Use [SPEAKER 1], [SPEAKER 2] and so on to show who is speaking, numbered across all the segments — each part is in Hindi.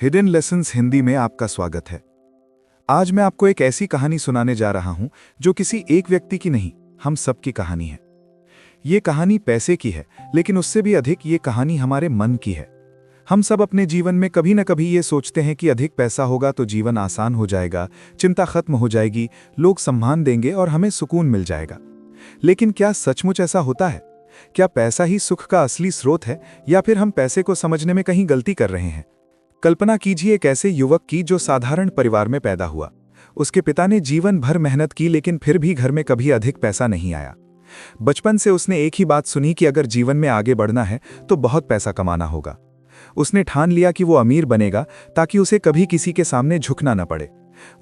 [SPEAKER 1] हिडन लेसन्स हिंदी में आपका स्वागत है। आज मैं आपको एक ऐसी कहानी सुनाने जा रहा हूं जो किसी एक व्यक्ति की नहीं, हम सब की कहानी है। ये कहानी पैसे की है, लेकिन उससे भी अधिक ये कहानी हमारे मन की है। हम सब अपने जीवन में कभी न कभी ये सोचते हैं कि अधिक पैसा होगा तो जीवन आसान हो जाएगा, चिंता खत्म हो जाएगी, लोग सम्मान देंगे और हमें सुकून मिल जाएगा। लेकिन क्या सचमुच ऐसा होता है? क्या पैसा ही सुख का असली स्रोत है, या फिर हम पैसे को समझने में कहीं गलती कर रहे हैं? कल्पना कीजिए एक ऐसे युवक की जो साधारण परिवार में पैदा हुआ। उसके पिता ने जीवन भर मेहनत की, लेकिन फिर भी घर में कभी अधिक पैसा नहीं आया। बचपन से उसने एक ही बात सुनी कि अगर जीवन में आगे बढ़ना है तो बहुत पैसा कमाना होगा। उसने ठान लिया कि वो अमीर बनेगा ताकि उसे कभी किसी के सामने झुकना न पड़े।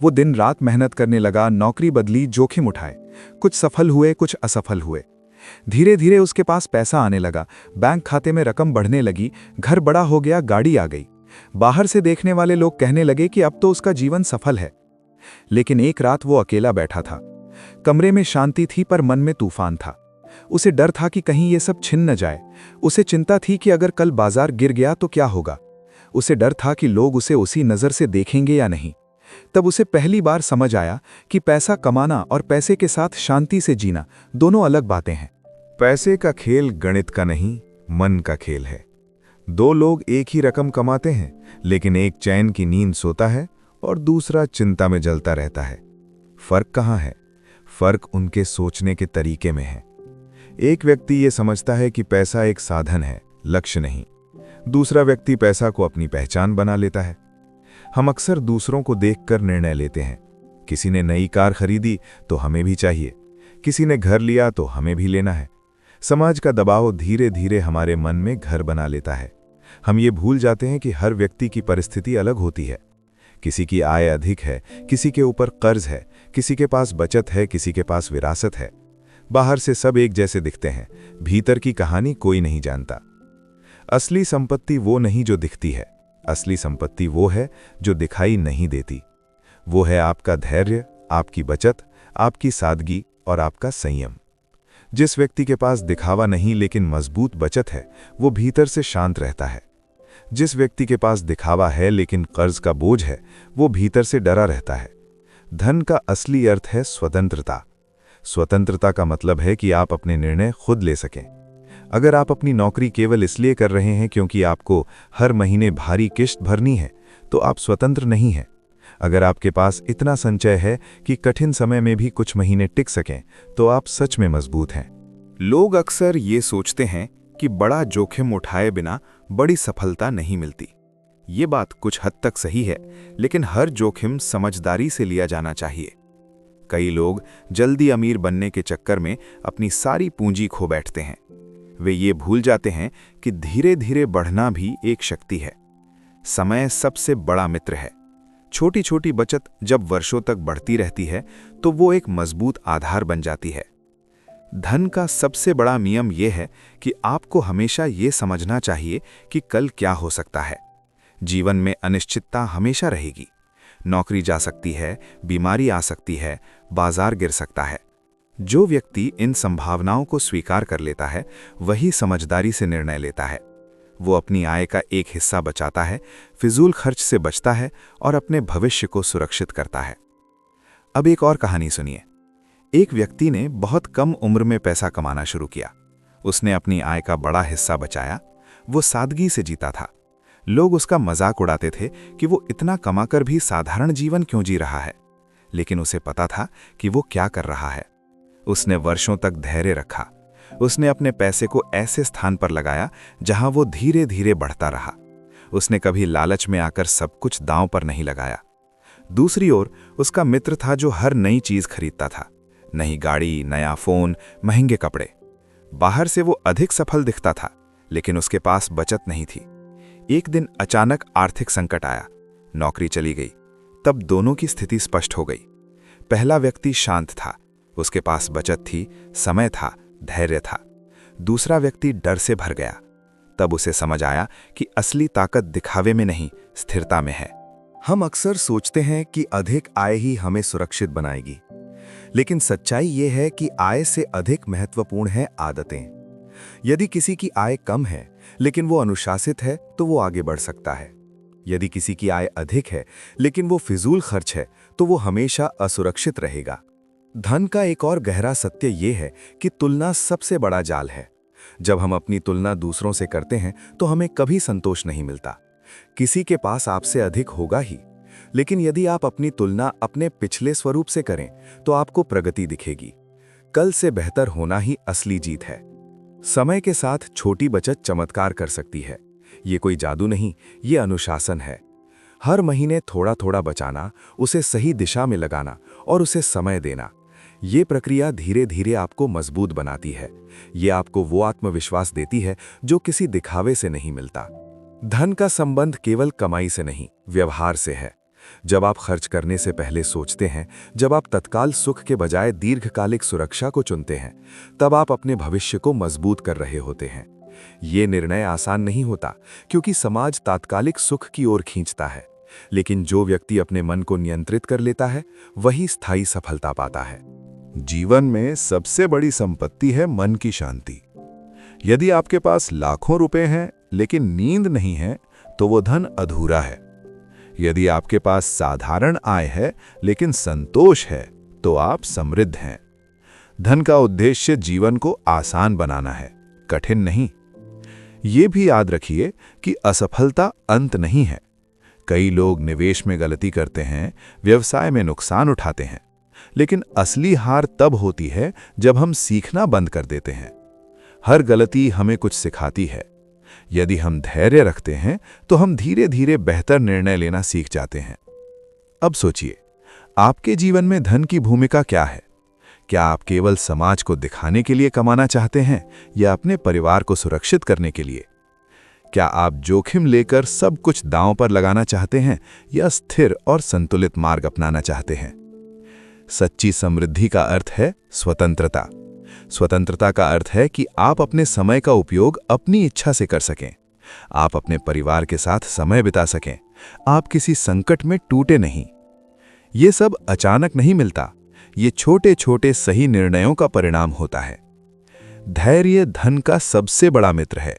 [SPEAKER 1] वो दिन रात मेहनत करने लगा, नौकरी बदली, जोखिम उठाए। कुछ सफल हुए, कुछ असफल हुए। धीरे धीरे उसके पास पैसा आने लगा, बैंक खाते में रकम बढ़ने लगी, घर बड़ा हो गया, गाड़ी आ गई। बाहर से देखने वाले लोग कहने लगे कि अब तो उसका जीवन सफल है। लेकिन एक रात वो अकेला बैठा था। कमरे में शांति थी, पर मन में तूफान था। उसे डर था कि कहीं ये सब छिन न जाए। उसे चिंता थी कि अगर कल बाजार गिर गया तो क्या होगा। उसे डर था कि लोग उसे उसी नजर से देखेंगे या नहीं। तब उसे पहली बार समझ आया कि पैसा कमाना और पैसे के साथ शांति से जीना दोनों अलग बातें हैं।
[SPEAKER 2] पैसे का खेल गणित का नहीं, मन का खेल है। दो लोग एक ही रकम कमाते हैं, लेकिन एक चैन की नींद सोता है और दूसरा चिंता में जलता रहता है। फर्क कहाँ है? फर्क उनके सोचने के तरीके में है। एक व्यक्ति ये समझता है कि पैसा एक साधन है, लक्ष्य नहीं। दूसरा व्यक्ति पैसा को अपनी पहचान बना लेता है। हम अक्सर दूसरों को देखकर निर्णय लेते हैं। किसी ने नई कार खरीदी तो हमें भी चाहिए, किसी ने घर लिया तो हमें भी लेना है। समाज का दबाव धीरे धीरे हमारे मन में घर बना लेता है। हम ये भूल जाते हैं कि हर व्यक्ति की परिस्थिति अलग होती है। किसी की आय अधिक है, किसी के ऊपर कर्ज है, किसी के पास बचत है, किसी के पास विरासत है। बाहर से सब एक जैसे दिखते हैं, भीतर की कहानी कोई नहीं जानता। असली संपत्ति वो नहीं जो दिखती है, असली संपत्ति वो है जो दिखाई नहीं देती। वो है आपका धैर्य, आपकी बचत, आपकी सादगी और आपका संयम। जिस व्यक्ति के पास दिखावा नहीं लेकिन मजबूत बचत है, वो भीतर से शांत रहता है। जिस व्यक्ति के पास दिखावा है लेकिन कर्ज का बोझ है, वो भीतर से डरा रहता है। धन का असली अर्थ है स्वतंत्रता। स्वतंत्रता का मतलब है कि आप अपने निर्णय खुद ले सकें। अगर आप अपनी नौकरी केवल इसलिए कर रहे हैं क्योंकि आपको हर महीने भारी किश्त भरनी है, तो आप स्वतंत्र नहीं हैं। अगर आपके पास इतना संचय है कि कठिन समय में भी कुछ महीने टिक सकें, तो आप सच में मजबूत हैं।
[SPEAKER 1] लोग अक्सर ये सोचते हैं कि बड़ा जोखिम उठाए बिना बड़ी सफलता नहीं मिलती। ये बात कुछ हद तक सही है, लेकिन हर जोखिम समझदारी से लिया जाना चाहिए। कई लोग जल्दी अमीर बनने के चक्कर में अपनी सारी पूंजी खो बैठते हैं। वे ये भूल जाते हैं कि धीरे धीरे बढ़ना भी एक शक्ति है। समय सबसे बड़ा मित्र है। छोटी छोटी बचत जब वर्षों तक बढ़ती रहती है तो वो एक मजबूत आधार बन जाती है। धन का सबसे बड़ा नियम यह है कि आपको हमेशा ये समझना चाहिए कि कल क्या हो सकता है। जीवन में अनिश्चितता हमेशा रहेगी। नौकरी जा सकती है, बीमारी आ सकती है, बाजार गिर सकता है। जो व्यक्ति इन संभावनाओं को स्वीकार कर लेता है, वही समझदारी से निर्णय लेता है। वो अपनी आय का एक हिस्सा बचाता है, फिजूल खर्च से बचता है और अपने भविष्य को सुरक्षित करता है। अब एक और कहानी सुनिए। एक व्यक्ति ने बहुत कम उम्र में पैसा कमाना शुरू किया। उसने अपनी आय का बड़ा हिस्सा बचाया। वो सादगी से जीता था। लोग उसका मजाक उड़ाते थे कि वो इतना कमाकर भी साधारण जीवन क्यों जी रहा है, लेकिन उसे पता था कि वो क्या कर रहा है। उसने वर्षों तक धैर्य रखा। उसने अपने पैसे को ऐसे स्थान पर लगाया जहां वो धीरे धीरे बढ़ता रहा। उसने कभी लालच में आकर सब कुछ दांव पर नहीं लगाया। दूसरी ओर उसका मित्र था जो हर नई चीज खरीदता था, नई गाड़ी, नया फोन, महंगे कपड़े। बाहर से वो अधिक सफल दिखता था, लेकिन उसके पास बचत नहीं थी। एक दिन अचानक आर्थिक संकट आया, नौकरी चली गई। तब दोनों की स्थिति स्पष्ट हो गई। पहला व्यक्ति शांत था, उसके पास बचत थी, समय था, धैर्य था। दूसरा व्यक्ति डर से भर गया। तब उसे समझ आया कि असली ताकत दिखावे में नहीं, स्थिरता में है।
[SPEAKER 2] हम अक्सर सोचते हैं कि अधिक आय ही हमें सुरक्षित बनाएगी, लेकिन सच्चाई ये है कि आय से अधिक महत्वपूर्ण है आदतें। यदि किसी की आय कम है लेकिन वो अनुशासित है तो वो आगे बढ़ सकता है।
[SPEAKER 1] यदि किसी की आय अधिक है लेकिन वो फिजूल खर्च है तो वो हमेशा असुरक्षित रहेगा। धन का एक और गहरा सत्य ये है कि तुलना सबसे बड़ा जाल है। जब हम अपनी तुलना दूसरों से करते हैं तो हमें कभी संतोष नहीं मिलता। किसी के पास आपसे अधिक होगा ही, लेकिन यदि आप अपनी तुलना अपने पिछले स्वरूप से करें तो आपको प्रगति दिखेगी। कल से बेहतर होना ही असली जीत है। समय के साथ छोटी बचत चमत्कार कर सकती है। ये कोई जादू नहीं, ये अनुशासन है। हर महीने थोड़ा थोड़ा बचाना, उसे सही दिशा में लगाना और उसे समय देना, ये प्रक्रिया धीरे धीरे आपको मजबूत बनाती है। ये आपको वो आत्मविश्वास देती है जो किसी दिखावे से नहीं मिलता। धन का संबंध केवल कमाई से नहीं, व्यवहार से है। जब आप खर्च करने से पहले सोचते हैं, जब आप तत्काल सुख के बजाय दीर्घकालिक सुरक्षा को चुनते हैं, तब आप अपने भविष्य को मजबूत कर रहे होते हैं। ये निर्णय आसान नहीं होता, क्योंकि समाज तात्कालिक सुख की ओर खींचता है, लेकिन जो व्यक्ति अपने मन को नियंत्रित कर लेता है वही स्थायी सफलता पाता है।
[SPEAKER 2] जीवन में सबसे बड़ी संपत्ति है मन की शांति। यदि आपके पास लाखों रुपए हैं लेकिन नींद नहीं है तो वो धन अधूरा है। यदि आपके पास साधारण आय है लेकिन संतोष है तो आप समृद्ध हैं। धन का उद्देश्य जीवन को आसान बनाना है, कठिन नहीं। ये भी याद रखिए कि असफलता अंत नहीं है। कई लोग निवेश में गलती करते हैं, व्यवसाय में नुकसान उठाते हैं, लेकिन असली हार तब होती है जब हम सीखना बंद कर देते हैं। हर गलती हमें कुछ सिखाती है। यदि हम धैर्य रखते हैं तो हम धीरे धीरे बेहतर निर्णय लेना सीख जाते हैं। अब सोचिए, आपके जीवन में धन की भूमिका क्या है? क्या आप केवल समाज को दिखाने के लिए कमाना चाहते हैं या अपने परिवार को सुरक्षित करने के लिए? क्या आप जोखिम लेकर सब कुछ दांव पर लगाना चाहते हैं या स्थिर और संतुलित मार्ग अपनाना चाहते हैं? सच्ची समृद्धि का अर्थ है स्वतंत्रता। स्वतंत्रता का अर्थ है कि आप अपने समय का उपयोग अपनी इच्छा से कर सकें। आप अपने परिवार के साथ समय बिता सकें। आप किसी संकट में टूटे नहीं। ये सब अचानक नहीं मिलता। ये छोटे छोटे सही निर्णयों का परिणाम होता है। धैर्य धन का सबसे बड़ा मित्र है।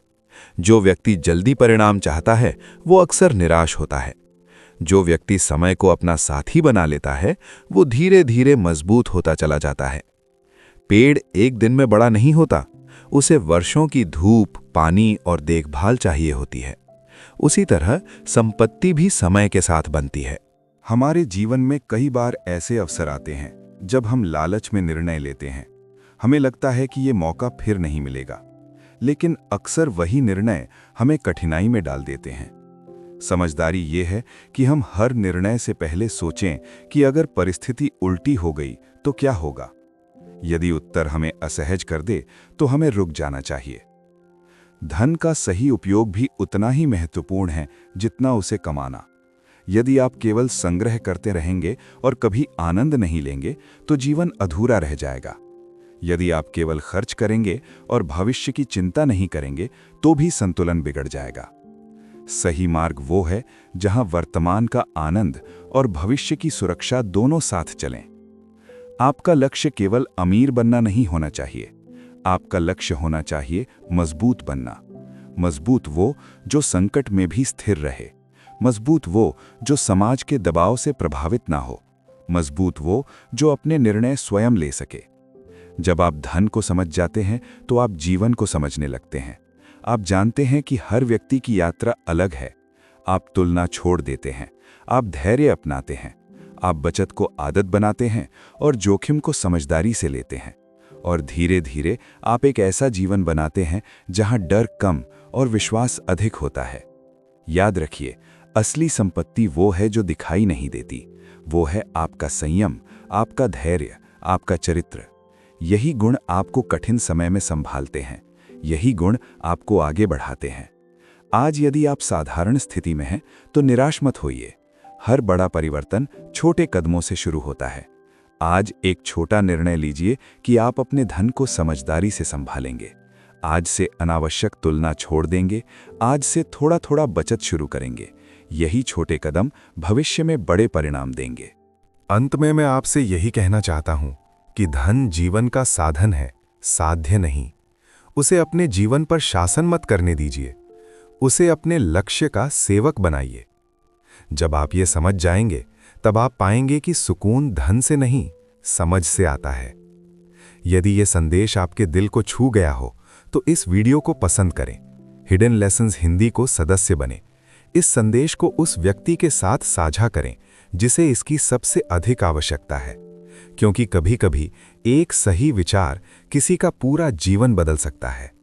[SPEAKER 2] जो व्यक्ति जल्दी परिणाम चाहता है वो अक्सर निराश होता है। जो व्यक्ति समय को अपना साथी बना लेता है वो धीरे धीरे मजबूत होता चला जाता है। पेड़ एक दिन में बड़ा नहीं होता, उसे वर्षों की धूप, पानी और देखभाल चाहिए होती है। उसी तरह संपत्ति भी समय के साथ बनती है।
[SPEAKER 1] हमारे जीवन में कई बार ऐसे अवसर आते हैं जब हम लालच में निर्णय लेते हैं। हमें लगता है कि ये मौका फिर नहीं मिलेगा, लेकिन अक्सर वही निर्णय हमें कठिनाई में डाल देते हैं। समझदारी ये है कि हम हर निर्णय से पहले सोचें कि अगर परिस्थिति उल्टी हो गई तो क्या होगा। यदि उत्तर हमें असहज कर दे तो हमें रुक जाना चाहिए। धन का सही उपयोग भी उतना ही महत्वपूर्ण है जितना उसे कमाना। यदि आप केवल संग्रह करते रहेंगे और कभी आनंद नहीं लेंगे तो जीवन अधूरा रह जाएगा। यदि आप केवल खर्च करेंगे और भविष्य की चिंता नहीं करेंगे तो भी संतुलन बिगड़ जाएगा। सही मार्ग वो है जहां वर्तमान का आनंद और भविष्य की सुरक्षा दोनों साथ चलें। आपका लक्ष्य केवल अमीर बनना नहीं होना चाहिए। आपका लक्ष्य होना चाहिए मजबूत बनना। मजबूत वो जो संकट में भी स्थिर रहे। मजबूत वो जो समाज के दबाव से प्रभावित ना हो। मजबूत वो जो अपने निर्णय स्वयं ले सके। जब आप धन को समझ जाते हैं तो आप जीवन को समझने लगते हैं। आप जानते हैं कि हर व्यक्ति की यात्रा अलग है। आप तुलना छोड़ देते हैं। आप धैर्य अपनाते हैं। आप बचत को आदत बनाते हैं और जोखिम को समझदारी से लेते हैं। और धीरे धीरे आप एक ऐसा जीवन बनाते हैं जहां डर कम और विश्वास अधिक होता है। याद रखिए, असली संपत्ति वो है जो दिखाई नहीं देती। वो है आपका संयम, आपका धैर्य, आपका चरित्र। यही गुण आपको कठिन समय में संभालते हैं। यही गुण आपको आगे बढ़ाते हैं। आज यदि आप साधारण स्थिति में हैं तो निराश मत होइए। हर बड़ा परिवर्तन छोटे कदमों से शुरू होता है। आज एक छोटा निर्णय लीजिए कि आप अपने धन को समझदारी से संभालेंगे। आज से अनावश्यक तुलना छोड़ देंगे। आज से थोड़ा थोड़ा बचत शुरू करेंगे। यही छोटे कदम भविष्य में बड़े परिणाम देंगे।
[SPEAKER 2] अंत में मैं आपसे यही कहना चाहता हूं कि धन जीवन का साधन है, साध्य नहीं। उसे अपने जीवन पर शासन मत करने दीजिए। उसे अपने लक्ष्य का सेवक बनाइए। जब आप ये समझ जाएंगे तब आप पाएंगे कि सुकून धन से नहीं, समझ से आता है। यदि ये संदेश आपके दिल को छू गया हो तो इस वीडियो को पसंद करें, हिडन लेसन्स हिंदी को सदस्य बने, इस संदेश को उस व्यक्ति के साथ साझा करें जिसे इसकी सबसे अधिक आवश्यकता है, क्योंकि कभी-कभी एक सही विचार किसी का पूरा जीवन बदल सकता है।